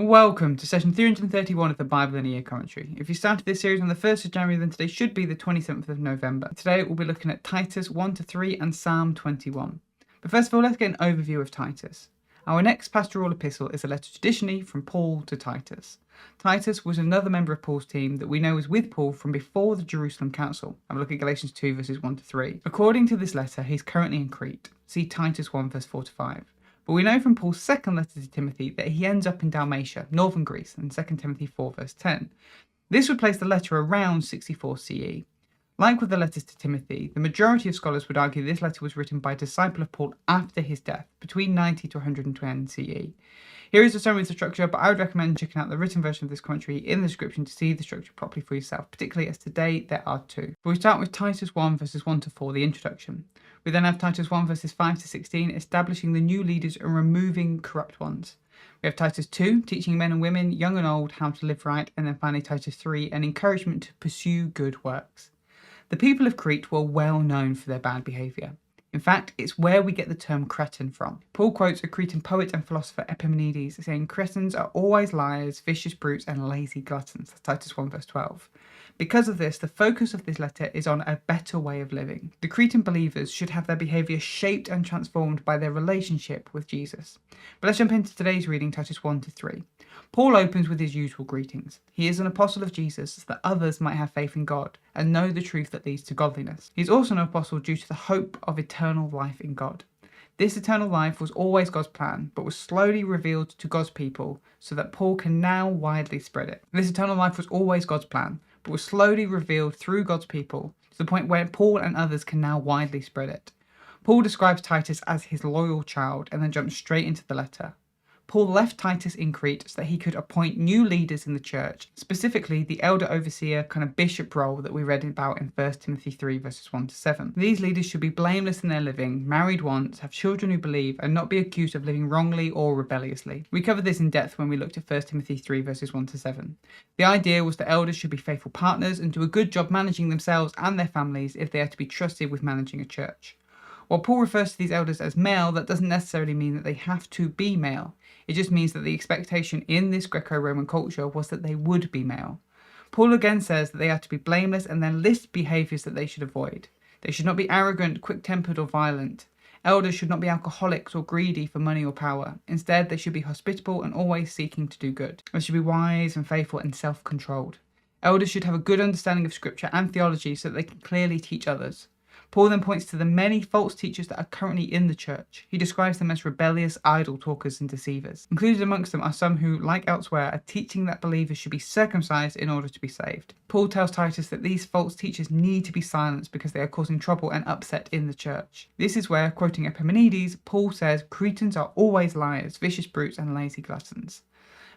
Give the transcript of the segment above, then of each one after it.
Welcome to session 331 of the Bible in a Year commentary. If you started this series on the 1st of January, then today should be the 27th of November. Today we'll be looking at Titus 1-3 and Psalm 21. But first of all, let's get an overview of Titus. Our next pastoral epistle is a letter traditionally from Paul to Titus. Titus was another member of Paul's team that we know was with Paul from before the Jerusalem Council. Have a look at Galatians 2 verses 1-3. According to this letter, he's currently in Crete. See Titus 1 verse 4-5. But we know from Paul's second letter to Timothy that he ends up in Dalmatia, northern Greece, in 2 Timothy 4 verse 10. This would place the letter around 64 CE. Like with the letters to Timothy, the majority of scholars would argue this letter was written by a disciple of Paul after his death, between 90 to 110 CE. Here is a summary of the structure, but I would recommend checking out the written version of this commentary in the description to see the structure properly for yourself, particularly as today there are two. But we start with Titus 1 verses 1-4, the introduction. We then have Titus 1 verses 5-16, establishing the new leaders and removing corrupt ones. We have Titus 2, teaching men and women, young and old, how to live right, and then finally Titus 3, an encouragement to pursue good works. The people of Crete were well known for their bad behaviour. In fact, it's where we get the term Cretan from. Paul quotes a Cretan poet and philosopher Epimenides saying, "Cretans are always liars, vicious brutes, and lazy gluttons." That's Titus 1 verse 12. Because of this, the focus of this letter is on a better way of living. The Cretan believers should have their behaviour shaped and transformed by their relationship with Jesus. But let's jump into today's reading, Titus 1-3. Paul opens with his usual greetings. He is an apostle of Jesus so that others might have faith in God and know the truth that leads to godliness. He is also an apostle due to the hope of eternal life in God. This eternal life was always God's plan, but was slowly revealed to God's people so that Paul can now widely spread it. This eternal life was always God's plan, but was slowly revealed through God's people to the point where Paul and others can now widely spread it. Paul describes Titus as his loyal child and then jumps straight into the letter. Paul left Titus in Crete so that he could appoint new leaders in the church, specifically the elder overseer kind of bishop role that we read about in 1 Timothy 3 verses 1-7. These leaders should be blameless in their living, married once, have children who believe, and not be accused of living wrongly or rebelliously. We covered this in depth when we looked at 1 Timothy 3 verses 1-7. The idea was that elders should be faithful partners and do a good job managing themselves and their families if they are to be trusted with managing a church. While Paul refers to these elders as male, that doesn't necessarily mean that they have to be male. It just means that the expectation in this Greco-Roman culture was that they would be male. Paul again says that they are to be blameless and then lists behaviours that they should avoid. They should not be arrogant, quick-tempered or violent. Elders should not be alcoholics or greedy for money or power. Instead, they should be hospitable and always seeking to do good. They should be wise and faithful and self-controlled. Elders should have a good understanding of scripture and theology so that they can clearly teach others. Paul then points to the many false teachers that are currently in the church. He describes them as rebellious idol talkers and deceivers. Included amongst them are some who, like elsewhere, are teaching that believers should be circumcised in order to be saved. Paul tells Titus that these false teachers need to be silenced because they are causing trouble and upset in the church. This is where, quoting Epimenides, Paul says, "Cretans are always liars, vicious brutes, and lazy gluttons."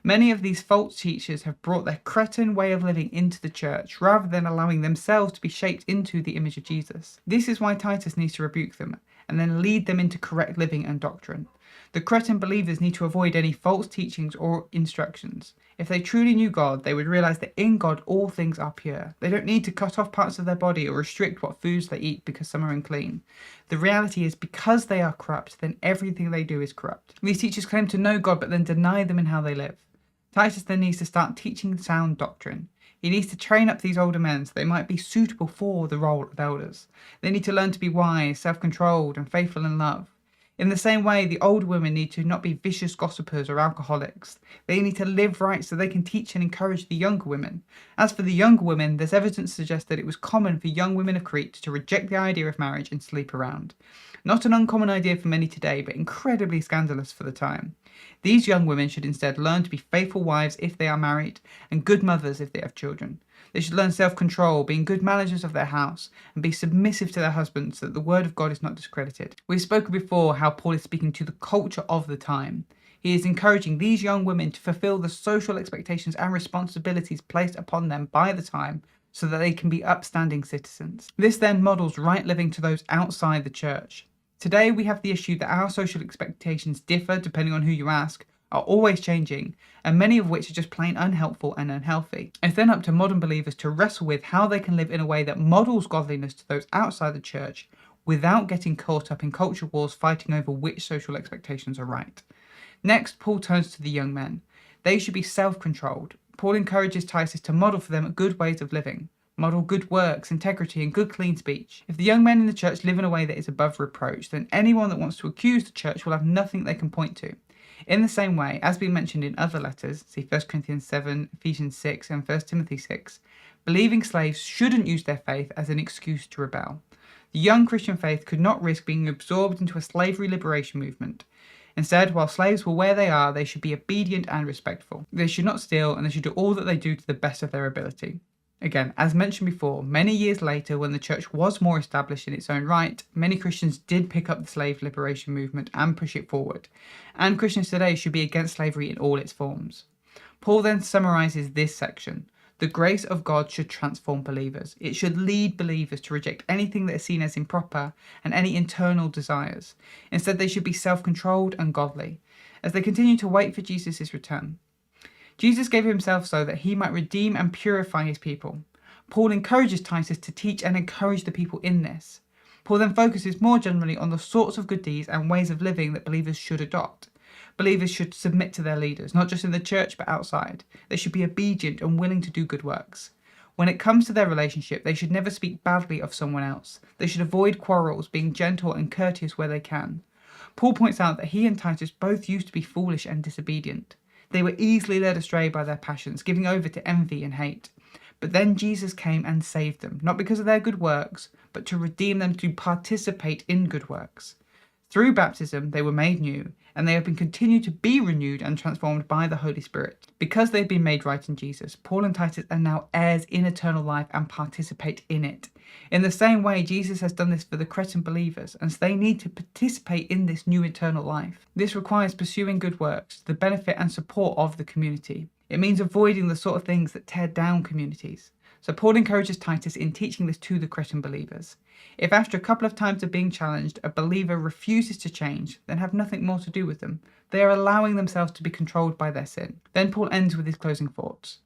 Many of these false teachers have brought their Cretan way of living into the church rather than allowing themselves to be shaped into the image of Jesus. This is why Titus needs to rebuke them and then lead them into correct living and doctrine. The Cretan believers need to avoid any false teachings or instructions. If they truly knew God, they would realize that in God all things are pure. They don't need to cut off parts of their body or restrict what foods they eat because some are unclean. The reality is because they are corrupt, then everything they do is corrupt. These teachers claim to know God but then deny them in how they live. Titus then needs to start teaching sound doctrine. He needs to train up these older men so they might be suitable for the role of elders. They need to learn to be wise, self-controlled, and faithful in love. In the same way, the older women need to not be vicious gossipers or alcoholics. They need to live right so they can teach and encourage the younger women. As for the younger women, there's evidence to suggest that it was common for young women of Crete to reject the idea of marriage and sleep around. Not an uncommon idea for many today, but incredibly scandalous for the time. These young women should instead learn to be faithful wives if they are married, and good mothers if they have children. They should learn self-control, being good managers of their house, and be submissive to their husbands so that the word of God is not discredited. We've spoken before how Paul is speaking to the culture of the time. He is encouraging these young women to fulfill the social expectations and responsibilities placed upon them by the time so that they can be upstanding citizens. This then models right living to those outside the church. Today we have the issue that our social expectations differ depending on who you ask, are always changing, and many of which are just plain unhelpful and unhealthy. It's then up to modern believers to wrestle with how they can live in a way that models godliness to those outside the church without getting caught up in culture wars fighting over which social expectations are right. Next, Paul turns to the young men. They should be self-controlled. Paul encourages Titus to model for them good ways of living. Model good works, integrity, and good clean speech. If the young men in the church live in a way that is above reproach, then anyone that wants to accuse the church will have nothing they can point to. In the same way, as we mentioned in other letters, see 1 Corinthians 7, Ephesians 6, and 1 Timothy 6, believing slaves shouldn't use their faith as an excuse to rebel. The young Christian faith could not risk being absorbed into a slavery liberation movement. Instead, while slaves were where they are, they should be obedient and respectful. They should not steal, and they should do all that they do to the best of their ability. Again, as mentioned before, many years later, when the church was more established in its own right, many Christians did pick up the slave liberation movement and push it forward. And Christians today should be against slavery in all its forms. Paul then summarizes this section. The grace of God should transform believers. It should lead believers to reject anything that is seen as improper and any internal desires. Instead, they should be self-controlled and godly, as they continue to wait for Jesus' return. Jesus gave himself so that he might redeem and purify his people. Paul encourages Titus to teach and encourage the people in this. Paul then focuses more generally on the sorts of good deeds and ways of living that believers should adopt. Believers should submit to their leaders, not just in the church but outside. They should be obedient and willing to do good works. When it comes to their relationship, they should never speak badly of someone else. They should avoid quarrels, being gentle and courteous where they can. Paul points out that he and Titus both used to be foolish and disobedient. They were easily led astray by their passions, giving over to envy and hate. But then Jesus came and saved them, not because of their good works, but to redeem them to participate in good works. Through baptism, they were made new, and they have been continued to be renewed and transformed by the Holy Spirit. Because they've been made right in Jesus, Paul and Titus are now heirs in eternal life and participate in it. In the same way, Jesus has done this for the Cretan believers, and so they need to participate in this new eternal life. This requires pursuing good works to the benefit and support of the community. It means avoiding the sort of things that tear down communities. So Paul encourages Titus in teaching this to the Cretan believers. If after a couple of times of being challenged, a believer refuses to change, then have nothing more to do with them. They are allowing themselves to be controlled by their sin. Then Paul ends with his closing thoughts.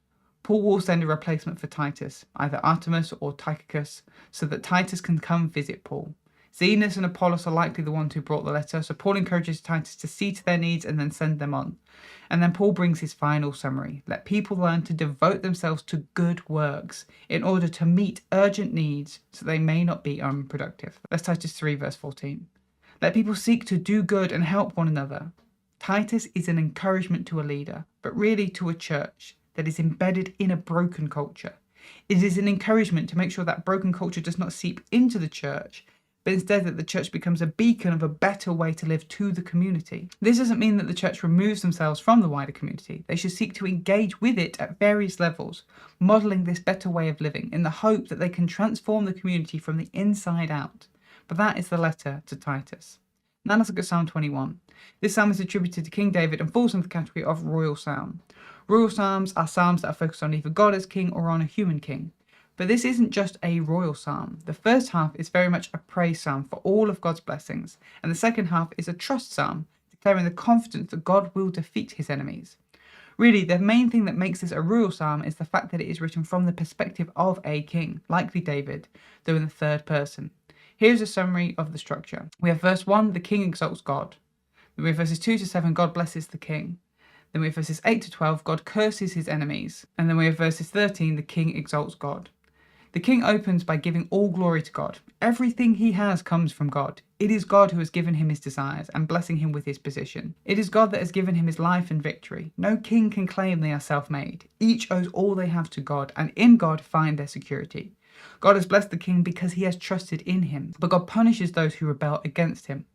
Paul will send a replacement for Titus, either Artemas or Tychicus, so that Titus can come visit Paul. Zenas and Apollos are likely the ones who brought the letter, so Paul encourages Titus to see to their needs and then send them on. And then Paul brings his final summary. Let people learn to devote themselves to good works in order to meet urgent needs so they may not be unproductive. That's Titus 3 verse 14. Let people seek to do good and help one another. Titus is an encouragement to a leader, but really to a church that is embedded in a broken culture. It is an encouragement to make sure that broken culture does not seep into the church, but instead that the church becomes a beacon of a better way to live to the community. This doesn't mean that the church removes themselves from the wider community. They should seek to engage with it at various levels, modelling this better way of living in the hope that they can transform the community from the inside out. But that is the letter to Titus. Now let's look at Psalm 21. This psalm is attributed to King David and falls into the category of royal psalm. Royal psalms are psalms that are focused on either God as king or on a human king. But this isn't just a royal psalm. The first half is very much a praise psalm for all of God's blessings, and the second half is a trust psalm, declaring the confidence that God will defeat his enemies. Really, the main thing that makes this a royal psalm is the fact that it is written from the perspective of a king, likely David, though in the third person. Here's a summary of the structure. We have verse 1, the king exalts God. Then we have verses 2 to 7, God blesses the king. Then we have verses 8 to 12, God curses his enemies. And then we have verses 13, the king exalts God. The king opens by giving all glory to God. Everything he has comes from God. It is God who has given him his desires and blessing him with his position. It is God that has given him his life and victory. No king can claim they are self-made. Each owes all they have to God, and in God find their security. God has blessed the king because he has trusted in him, but God punishes those who rebel against him.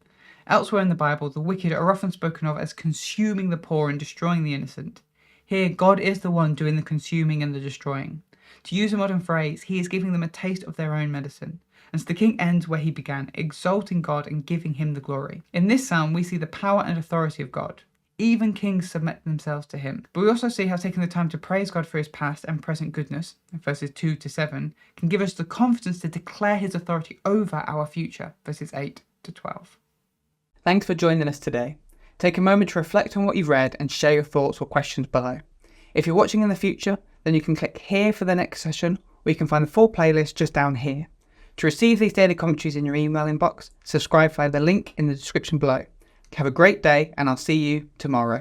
Elsewhere in the Bible, the wicked are often spoken of as consuming the poor and destroying the innocent. Here, God is the one doing the consuming and the destroying. To use a modern phrase, he is giving them a taste of their own medicine. And so the king ends where he began, exalting God and giving him the glory. In this psalm, we see the power and authority of God. Even kings submit themselves to him. But we also see how taking the time to praise God for his past and present goodness, in verses 2 to 7, can give us the confidence to declare his authority over our future, verses 8 to 12. Thanks for joining us today. Take a moment to reflect on what you've read and share your thoughts or questions below. If you're watching in the future, then you can click here for the next session, or you can find the full playlist just down here. To receive these daily commentaries in your email inbox, subscribe via the link in the description below. Have a great day, and I'll see you tomorrow.